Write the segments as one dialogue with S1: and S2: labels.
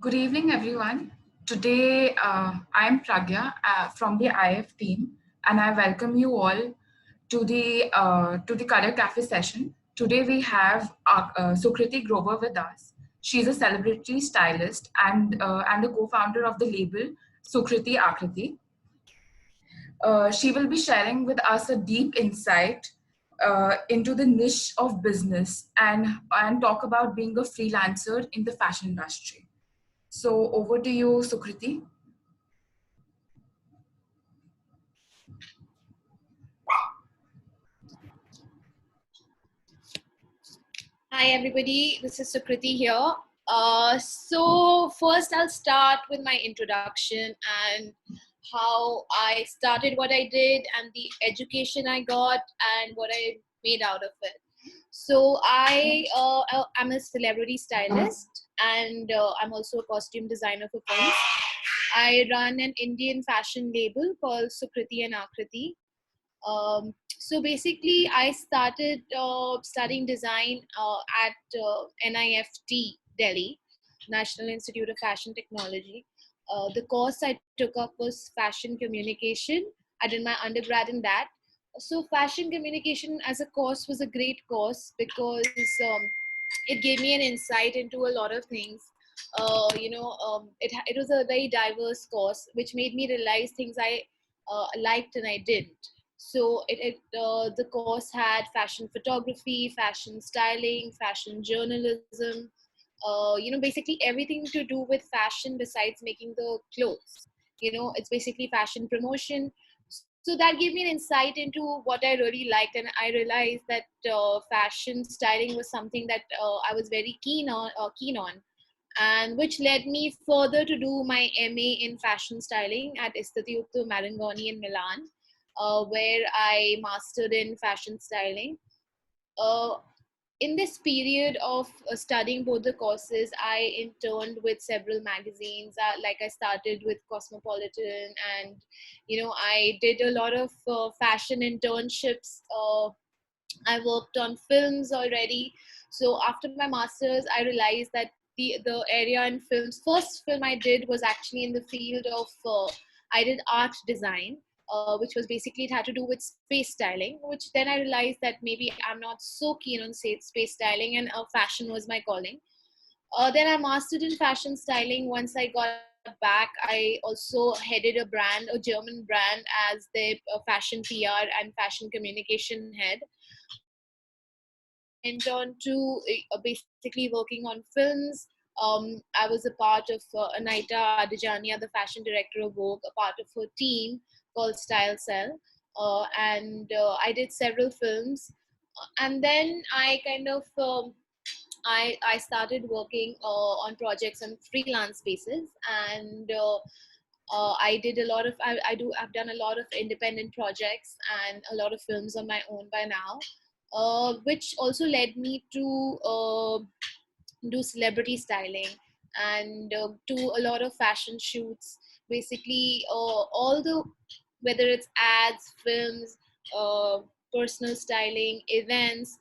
S1: Good evening, everyone. Today, I'm Pragya from the IF team, and I welcome you all to the Career Cafe session. Today, we have Sukriti Grover with us. She's a celebrity stylist and the co-founder of the label Sukriti Akriti. She will be sharing with us a deep insight into the niche of business and talk about being a freelancer in the fashion industry. So over to you, Sukriti.
S2: Hi everybody, this is Sukriti here. So first I'll start with my introduction and how I started what I did and the education I got and what I made out of it. So I'm a celebrity stylist and I'm also a costume designer for films. I run an Indian fashion label called Sukriti and Akriti. So basically, I started studying design at NIFT Delhi, National Institute of Fashion Technology. The course I took up was fashion communication. I did my undergrad in that. So fashion communication as a course was a great course because it gave me an insight into a lot of things. It was a very diverse course, which made me realize things I liked and I didn't. So the course had fashion photography, fashion styling, fashion journalism, basically everything to do with fashion besides making the clothes. It's basically fashion promotion. So that gave me an insight into what I really liked, and I realized that fashion styling was something that I was very keen on, and which led me further to do my MA in fashion styling at Istituto Marangoni in Milan, where I mastered in fashion styling. Uh, in this period of studying both the courses, I interned with several magazines. Like I started with Cosmopolitan, and I did a lot of fashion internships. I worked on films already. So after my masters, I realized that the area in films, first film I did was actually in the field of I did art design, which was basically, it had to do with space styling, which then I realized that maybe I'm not so keen on space styling, and fashion was my calling. Then I mastered in fashion styling. Once I got back, I also headed a brand, a German brand, as the fashion PR and fashion communication head. Went on to basically working on films. I was a part of Anita Adijania, the fashion director of Vogue, a part of her team called Style Cell. And I did several films. And then I started working on projects on freelance basis, and I did a lot of I've done a lot of independent projects and a lot of films on my own by now, which also led me to do celebrity styling and do a lot of fashion shoots. Basically, all the whether it's ads, films, uh, personal styling, events,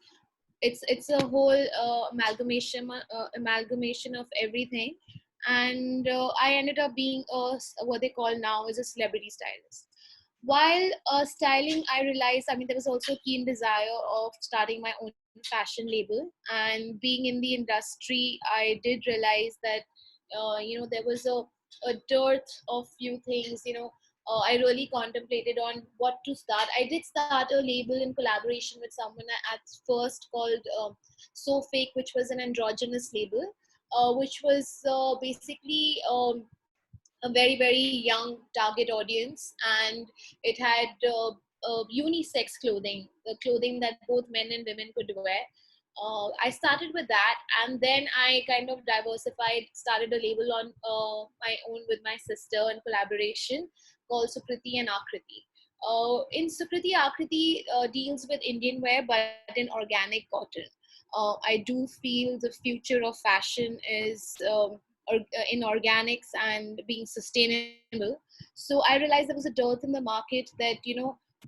S2: it's a whole amalgamation of everything. And I ended up being what they call now as a celebrity stylist. While styling, I realized, I mean, there was also a keen desire of starting my own fashion label. And being in the industry, I did realize that there was a dearth of few things. I really contemplated on what to start. I did start a label in collaboration with someone at first called So Fake, which was an androgynous label, which was basically a very, very young target audience, and it had unisex clothing, the clothing that both men and women could wear. I started with that, and then I kind of diversified, started a label on my own with my sister in collaboration called Sukriti and Akriti. In Sukriti, Akriti deals with Indian wear, but in organic cotton. I do feel the future of fashion is in organics and being sustainable. So I realized there was a dearth in the market, that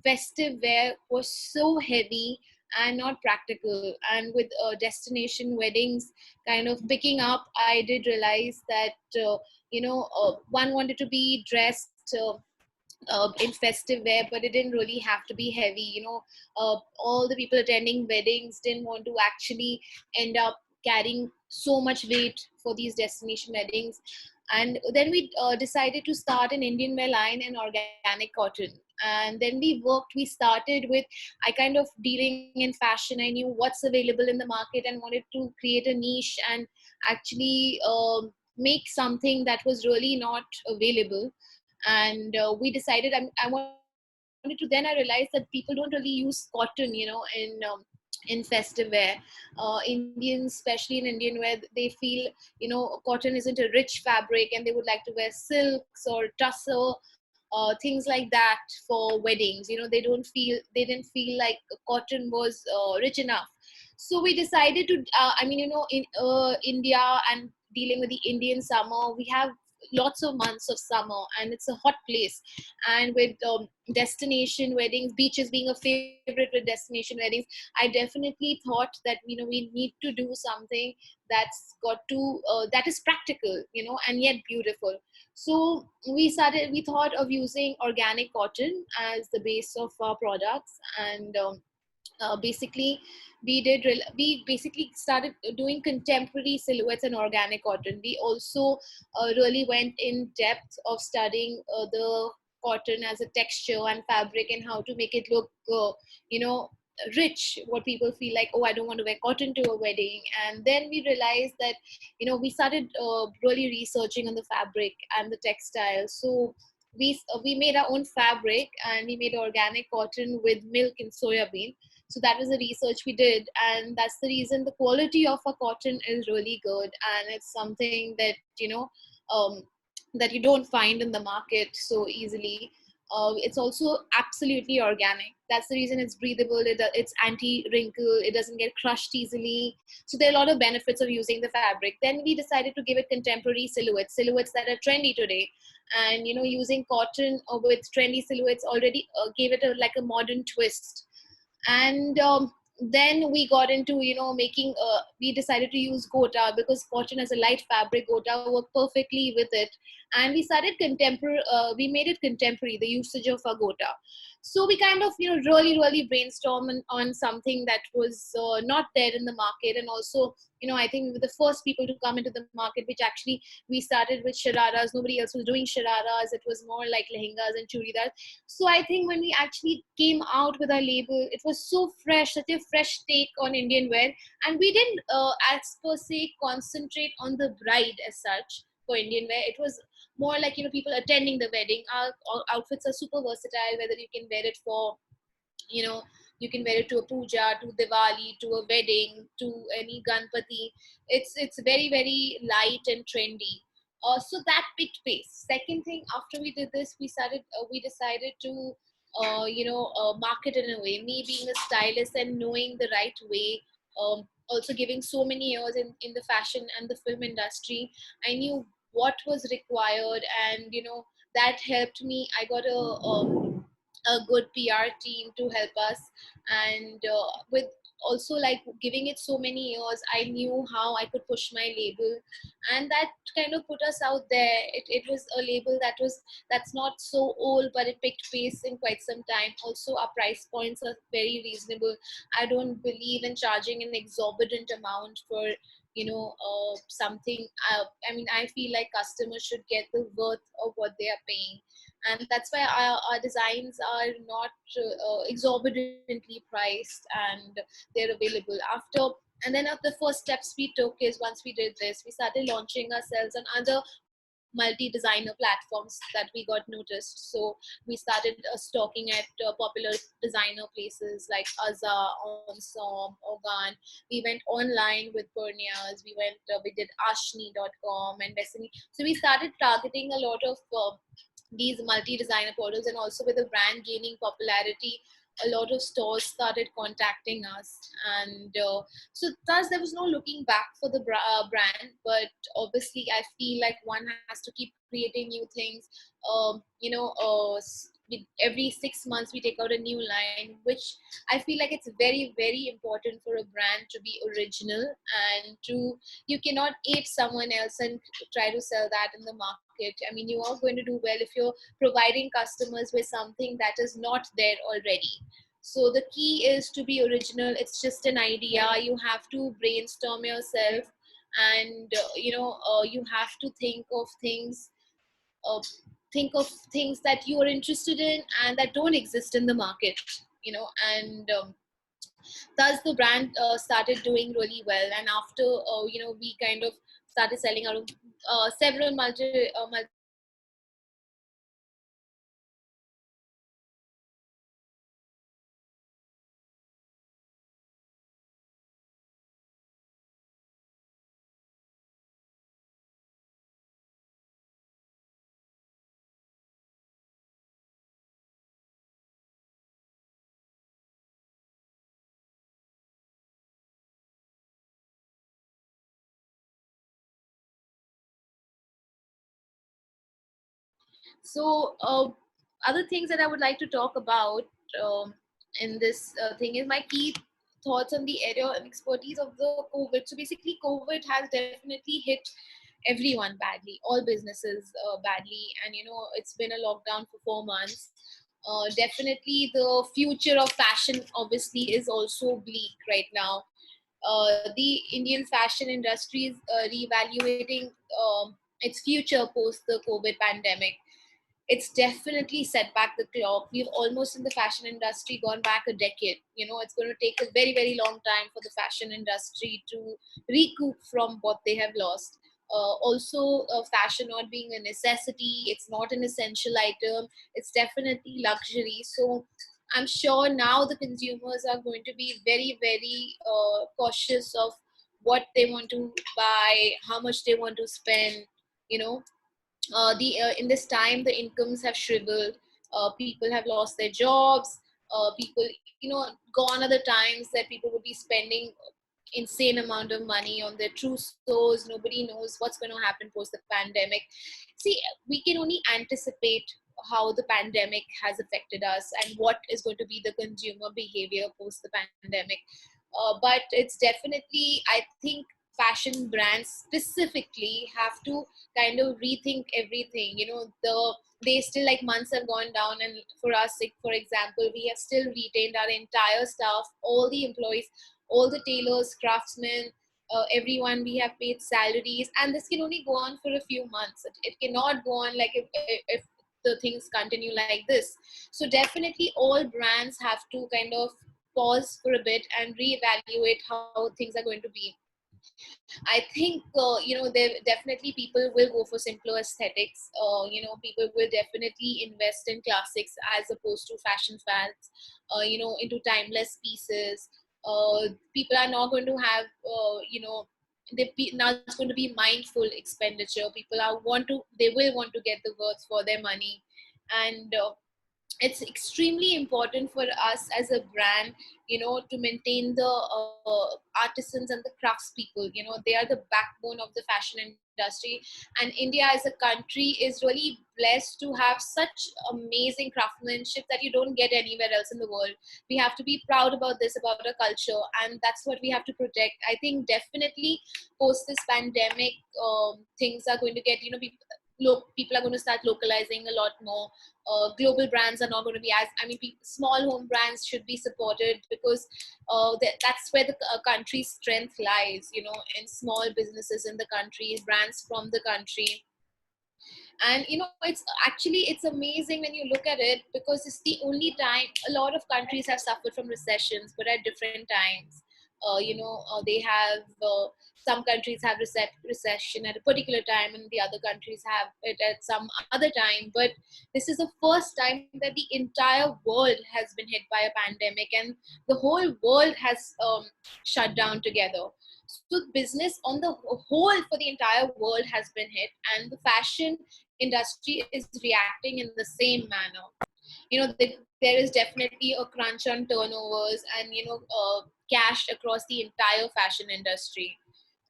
S2: festive wear was so heavy, and not practical. And with destination weddings kind of picking up, I did realize that one wanted to be dressed in festive wear, but it didn't really have to be heavy. All the people attending weddings didn't want to actually end up carrying so much weight for these destination weddings. And then we decided to start an Indian wear line and organic cotton. And then we started with, I kind of dealing in fashion, I knew what's available in the market and wanted to create a niche and actually make something that was really not available. And we decided, I wanted to, then I realized that people don't really use cotton, in festive wear. Indians, especially in Indian wear, they feel, cotton isn't a rich fabric, and they would like to wear silks or tussar, things like that for weddings. They didn't feel like cotton was rich enough. So we decided to, in India, and dealing with the Indian summer, we have lots of months of summer, and it's a hot place. And with destination weddings, beaches being a favorite with destination weddings, I definitely thought that we need to do something that is practical, and yet beautiful. So we thought of using organic cotton as the base of our products. And basically we basically started doing contemporary silhouettes and organic cotton. We also really went in depth of studying the cotton as a texture and fabric, and how to make it look you know rich, what people feel like, oh, I don't want to wear cotton to a wedding. And then we realized that we started really researching on the fabric and the textile. So we made our own fabric, and we made organic cotton with milk and soya bean. So that was the research we did, and that's the reason the quality of a cotton is really good, and it's something that um, that you don't find in the market so easily. It's also absolutely organic. That's the reason it's breathable. It's anti-wrinkle. It doesn't get crushed easily. So there are a lot of benefits of using the fabric. Then we decided to give it contemporary silhouettes that are trendy today. And using cotton with trendy silhouettes already gave it like a modern twist. And then we got into making we decided to use gota, because cotton as a light fabric, gota worked perfectly with it. And we started contemporary we made it contemporary, the usage of a gota. So we kind of really brainstorm on something that was not there in the market. And also I think we were the first people to come into the market, which actually we started with shararas. Nobody else was doing shararas. It was more like lehengas and churidars. So I think when we actually came out with our label, it was so fresh, such a fresh take on Indian wear. And we didn't, as per se, concentrate on the bride as such for Indian wear. It was more like, people attending the wedding. Our outfits are super versatile, whether you can wear it for, you know, you can wear it to a puja, to Diwali, to a wedding, to any Ganpati. It's very, very light and trendy. So that picked pace. Second thing, after we did this, we decided to market in a way. Me being a stylist and knowing the right way, also giving so many years in the fashion and the film industry, I knew what was required. And that helped me. I got a good PR team to help us. And with also like giving it so many years, I knew how I could push my label. And that kind of put us out there. It was a label that's not so old, but it picked pace in quite some time. Also, our price points are very reasonable. I don't believe in charging an exorbitant amount for something. I mean, I feel like customers should get the worth of what they are paying. And that's why our designs are not exorbitantly priced, and they're available after. And then the first steps we took is, once we did this, we started launching ourselves on other multi-designer platforms that we got noticed. So we started stocking at popular designer places like Azza, Onsom, Organ. We went online with Purnias. We did ashni.com and Destiny. So we started targeting a lot of these multi-designer portals. And also with the brand gaining popularity, a lot of stores started contacting us. And so thus there was no looking back for the brand. But obviously I feel like one has to keep creating new things. every 6 months we take out a new line, which I feel like it's very, very important for a brand to be original, and to, you cannot ape someone else and try to sell that in the market. I mean, you are going to do well if you're providing customers with something that is not there already. So the key is to be original. It's just an idea. You have to brainstorm yourself, and you have to uh, think of things that you are interested in and that don't exist in the market. And thus the brand started doing really well. And after we kind of started selling out of several multinational brands, we started So, other things that I would like to talk about in this thing is my key thoughts on the area and expertise of the COVID. So, basically, COVID has definitely hit everyone badly, all businesses badly, and it's been a lockdown for 4 months. Definitely, the future of fashion obviously is also bleak right now. The Indian fashion industry is reevaluating its future post the COVID pandemic. It's definitely set back the clock. We've almost in the fashion industry gone back a decade. It's going to take a very, very long time for the fashion industry to recoup from what they have lost. Also, fashion not being a necessity, it's not an essential item, it's definitely luxury. So I'm sure now the consumers are going to be very, very cautious of what they want to buy, how much they want to spend. You know, the In this time the incomes have shriveled. People have lost their jobs. People, gone are the times that people would be spending insane amount of money on their true stores. Nobody knows what's going to happen post the pandemic. See, we can only anticipate how the pandemic has affected us and what is going to be the consumer behavior post the pandemic. But it's definitely, I think, fashion brands specifically have to kind of rethink everything. They still, like, months have gone down, and for us, like, for example, we have still retained our entire staff, all the employees, all the tailors, craftsmen, everyone. We have paid salaries, and this can only go on for a few months. It cannot go on like if the things continue like this. So definitely all brands have to kind of pause for a bit and reevaluate how things are going to be. I think, there definitely people will go for simpler aesthetics. People will definitely invest in classics as opposed to fashion fads. Into timeless pieces. People are not going to have, now it's going to be mindful expenditure. People they will want to get the worth for their money, and it's extremely important for us as a brand, to maintain the artisans and the craftspeople. They are the backbone of the fashion industry, and India as a country is really blessed to have such amazing craftsmanship that you don't get anywhere else in the world. We have to be proud about this, about our culture, and that's what we have to protect. I think definitely post this pandemic, things are going to get, people are going to start localizing a lot more. Global brands are not going to be as, small home brands should be supported, because that's where the country's strength lies, in small businesses in the country, brands from the country. And it's amazing when you look at it, because it's the only time. A lot of countries have suffered from recessions, but at different times. They have some countries have recession at a particular time, and the other countries have it at some other time. But this is the first time that the entire world has been hit by a pandemic, and the whole world has shut down together. So business on the whole for the entire world has been hit, and the fashion industry is reacting in the same manner. There is definitely a crunch on turnovers and cash across the entire fashion industry.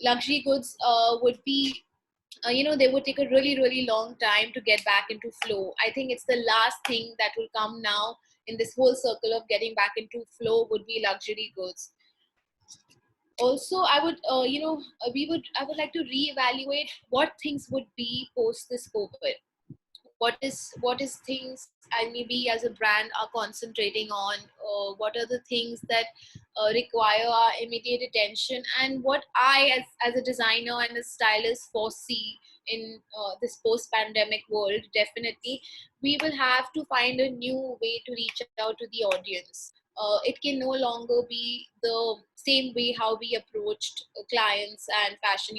S2: Luxury goods would be they would take a really, really long time to get back into flow. I think it's the last thing that will come now in this whole circle of getting back into flow would be luxury goods. Also, I would, I would like to reevaluate what things would be post this COVID. What is things I maybe as a brand are concentrating on, what are the things that require our immediate attention, and what I as a designer and a stylist foresee in this post-pandemic world. Definitely we will have to find a new way to reach out to the audience. It can no longer be the same way how we approached clients and fashion.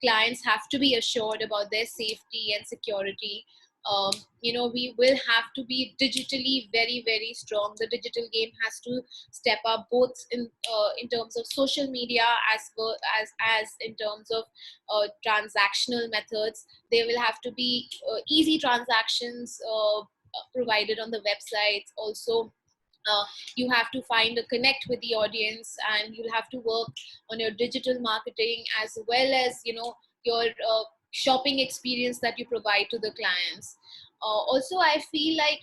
S2: Clients have to be assured about their safety and security. We will have to be digitally very, very strong. The digital game has to step up, both in terms of social media as well as in terms of transactional methods. There will have to be easy transactions provided on the websites. Also, uh, you have to find a connect with the audience, and you'll have to work on your digital marketing as well as your shopping experience that you provide to the clients. Also, I feel like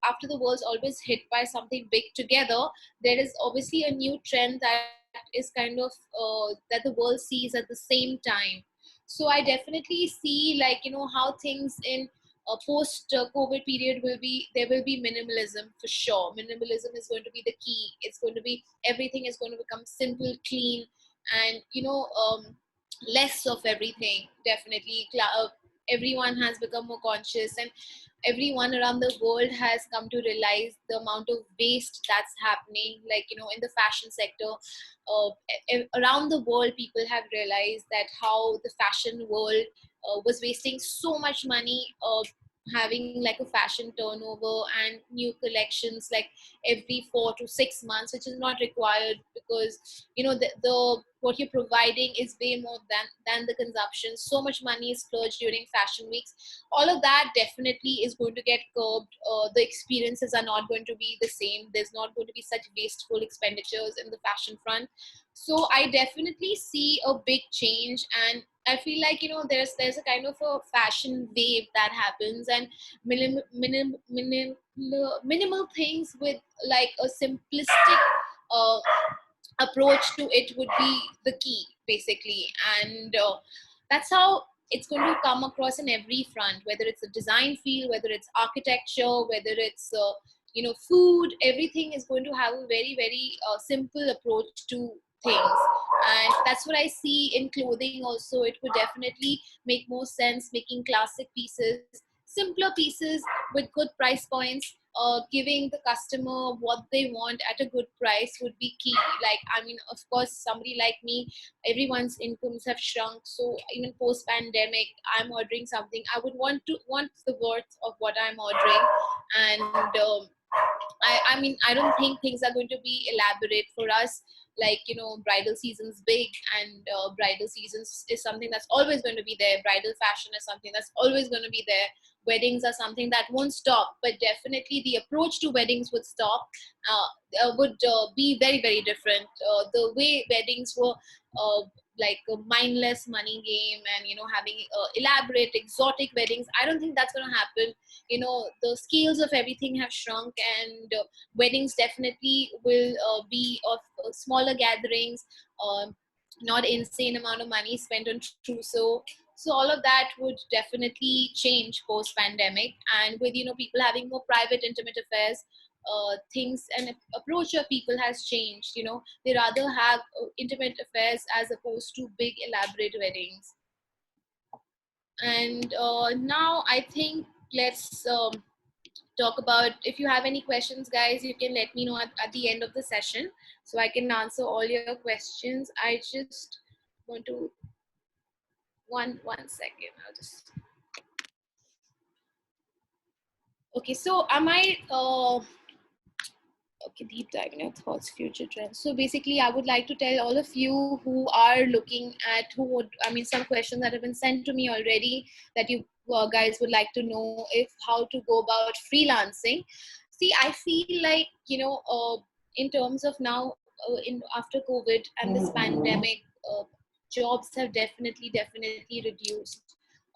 S2: after the world's always hit by something big together, there is obviously a new trend that is kind of that the world sees at the same time. So I definitely see, like, how things in post COVID period will be. There will be minimalism for sure. Minimalism is going to be the key. It's going to be, everything is going to become simple, clean, and less of everything. Definitely, everyone has become more conscious, and everyone around the world has come to realize the amount of waste that's happening. Like, in the fashion sector, around the world, people have realized that how the fashion world was wasting so much money, having like a fashion turnover and new collections like every 4 to 6 months, which is not required, because the what you're providing is way more than the consumption. So much money is splurged during fashion weeks. All of that definitely is going to get curbed. The experiences are not going to be the same. There's not going to be such wasteful expenditures in the fashion front. So I definitely see a big change, and I feel like there's a kind of a fashion wave that happens, and minimal things with like a simplistic uh, approach to it would be the key, basically. And that's how it's going to come across in every front, whether it's a design field, whether it's architecture, whether it's food. Everything is going to have a very, very simple approach to things. And that's what I see in clothing also. It would definitely make more sense making classic pieces, simpler pieces with good price points. Giving the customer what they want at a good price would be key. Like, I mean, of course, somebody like me, everyone's incomes have shrunk. So even post pandemic, I'm ordering something, I would want the worth of what I'm ordering. And I mean, I don't think things are going to be elaborate for us. Like, bridal season's big, and bridal seasons is something that's always going to be there. Bridal fashion is something that's always going to be there. Weddings are something that won't stop, but definitely the approach to weddings would stop, would be very, very different. The way weddings were like a mindless money game, and having elaborate exotic weddings, I don't think that's going to happen. The scales of everything have shrunk, and weddings definitely will be of smaller gatherings, not insane amount of money spent on trousseau. So all of that would definitely change post pandemic. And with people having more private, intimate affairs, things and approach of people has changed. They rather have intimate affairs as opposed to big elaborate weddings. And now I think let's talk about, if you have any questions, guys, you can let me know at the end of the session, so I can answer all your questions. I just want to one second. I'll just, okay, so am I okay, deep diving your thoughts, future trends. So basically, I would like to tell all of you who are looking at, who would, I mean, some questions that have been sent to me already, that you guys would like to know, if how to go about freelancing. See, I feel like, in terms of now, in after COVID and this pandemic, jobs have definitely reduced.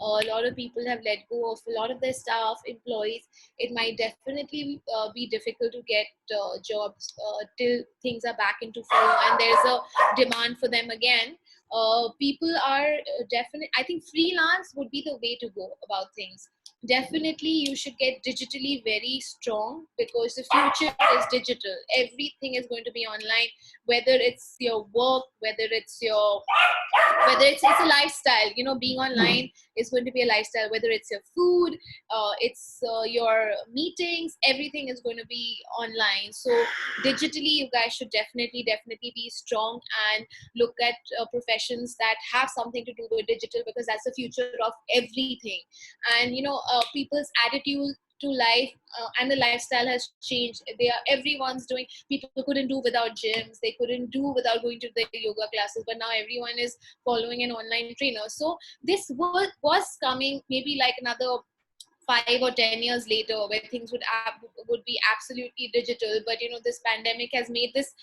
S2: A lot of people have let go of a lot of their staff, employees. It might definitely be difficult to get jobs till things are back into flow and there's a demand for them again. People are definitely, I think freelance would be the way to go about things. Definitely you should get digitally very strong, because the future is digital. Everything is going to be online, whether it's your work, whether it's a lifestyle. Being online is going to be a lifestyle, whether it's your food, it's your meetings, everything is going to be online. So digitally you guys should definitely be strong and look at professions that have something to do with digital, because that's the future of everything. And people's attitude to life and the lifestyle has changed. Everyone's doing, people couldn't do without gyms, they couldn't do without going to the yoga classes, but now everyone is following an online trainer. So this was coming maybe like another 5 or 10 years later, where things would be absolutely digital. But this pandemic has made this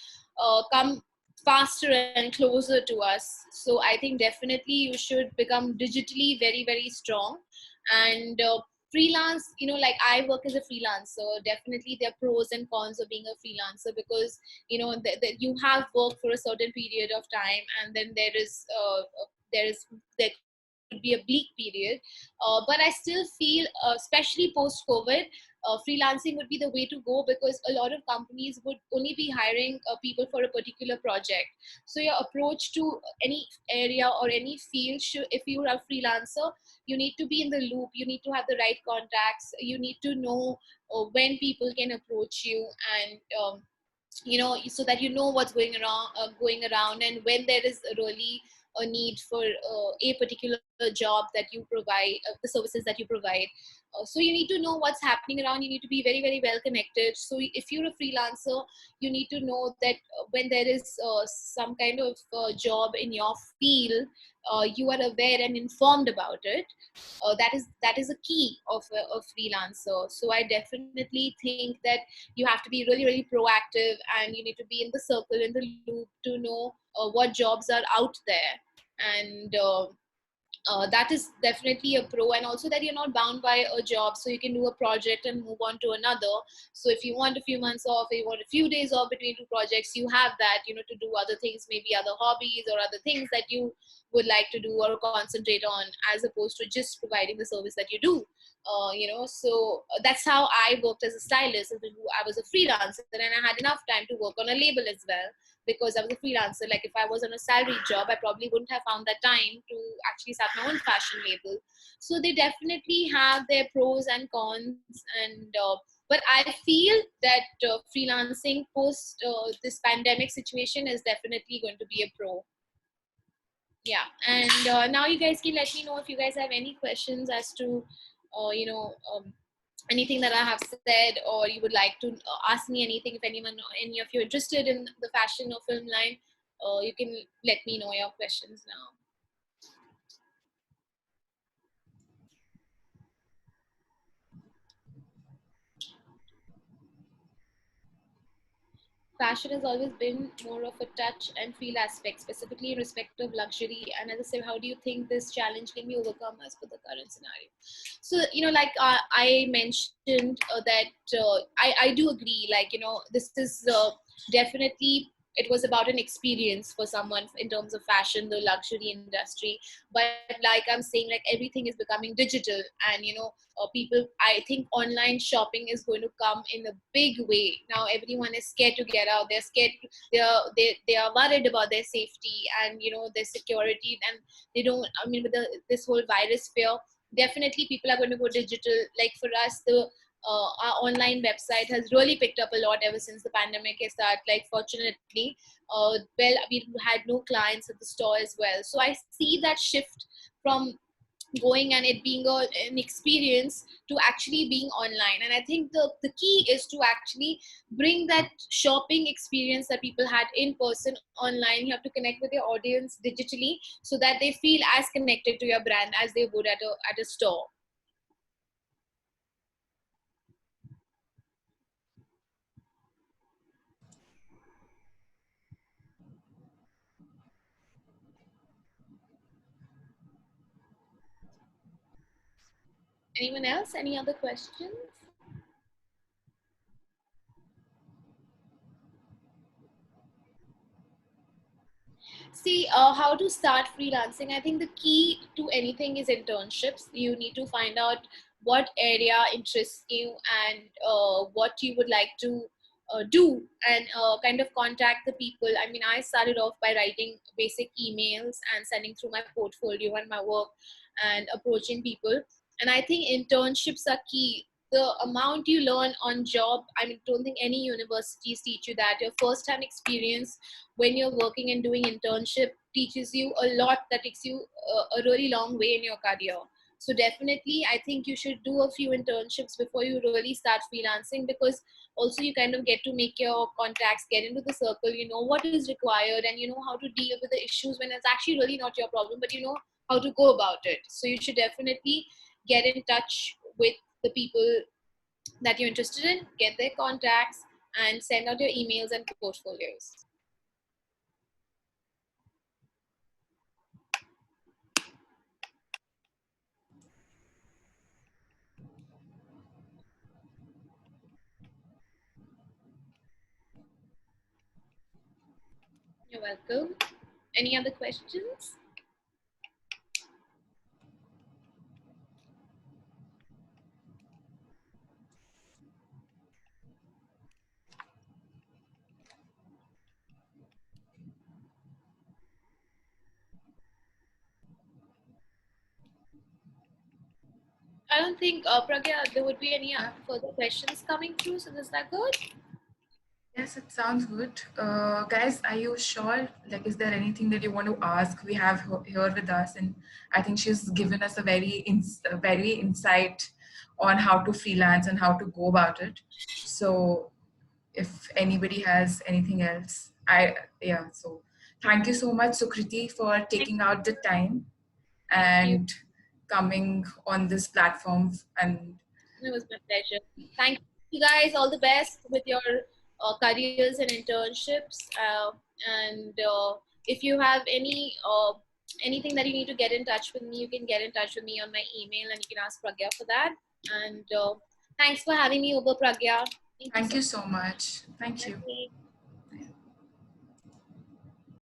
S2: come faster and closer to us. So I think definitely you should become digitally very strong. And freelance, like I work as a freelancer, definitely there are pros and cons of being a freelancer, because you have work for a certain period of time, and then there could be a bleak period. But I still feel, especially post COVID, freelancing would be the way to go, because a lot of companies would only be hiring people for a particular project. So your approach to any area or any field should, if you are a freelancer, you need to be in the loop, you need to have the right contacts, you need to know when people can approach you, and so that what's going around, and when there is really a need for a particular job that you provide, the services that you provide. So you need to know what's happening around, you need to be very well connected. So if you're a freelancer, you need to know that when there is some kind of job in your field, you are aware and informed about it. That is a key of a freelancer. So I definitely think that you have to be really proactive, and you need to be in the circle, in the loop, to know what jobs are out there. And that is definitely a pro. And also that you're not bound by a job, so you can do a project and move on to another. So if you want a few months off, or you want a few days off between two projects, you have that, to do other things, maybe other hobbies or other things that you would like to do or concentrate on, as opposed to just providing the service that you do. So that's how I worked as a stylist. I was a freelancer, and I had enough time to work on a label as well, because I was a freelancer. Like if I was on a salary job, I probably wouldn't have found that time to actually start my own fashion label. So they definitely have their pros and cons. And but I feel that freelancing post this pandemic situation is definitely going to be a pro. Yeah. And now you guys can let me know if you guys have any questions as to anything that I have said, or you would like to ask me anything. If any of you are interested in the fashion or film line, you can let me know your questions now. Fashion has always been more of a touch and feel aspect, specifically in respect of luxury. And as I said, how do you think this challenge can be overcome as per the current scenario? So, like I mentioned that I do agree, like, this is definitely, it was about an experience for someone in terms of fashion, the luxury industry. But like I'm saying, like everything is becoming digital, and people, I think online shopping is going to come in a big way. Now everyone is scared to get out, they're scared, they are worried about their safety and their security, and they don't, I mean, with this whole virus fear, definitely people are going to go digital. Like for us, our online website has really picked up a lot ever since the pandemic has started. Like fortunately, well, we had no clients at the store as well, so I see that shift from going and it being an experience to actually being online. And I think the key is to actually bring that shopping experience that people had in person online. You have to connect with your audience digitally, so that they feel as connected to your brand as they would at a store. Anyone else? Any other questions? See, how to start freelancing. I think the key to anything is internships. You need to find out what area interests you and what you would like to do, and kind of contact the people. I mean, I started off by writing basic emails and sending through my portfolio and my work and approaching people. And I think internships are key. The amount you learn on job, I mean, don't think any universities teach you that. Your first hand experience when you're working and doing internship teaches you a lot that takes you a really long way in your career. So definitely I think you should do a few internships before you really start freelancing, because also you kind of get to make your contacts, get into the circle, you know what is required, and you know how to deal with the issues when it's actually really not your problem, but you know how to go about it. So you should definitely get in touch with the people that you're interested in, get their contacts, and send out your emails and portfolios. You're welcome. Any other questions? I don't think, Pragya, there would be any further questions coming through. So is that good?
S1: Yes, it sounds good. Guys, are you sure? Like, is there anything that you want to ask? We have her here with us, and I think she's given us a very insight on how to freelance and how to go about it. So, if anybody has anything else, yeah. So, thank you so much, Sukriti, for
S2: Thank
S1: taking out the
S2: you.
S1: time
S2: Thank you.
S1: and coming on this platform. And
S2: It was my pleasure. Thank you guys. All the best with your careers and internships. And if you have anything that you need to get in touch with me, you can get in touch with me on my email, and you can ask Pragya for that. And thanks for having me over, Pragya.
S1: thank you so much. Thank you.
S2: Much.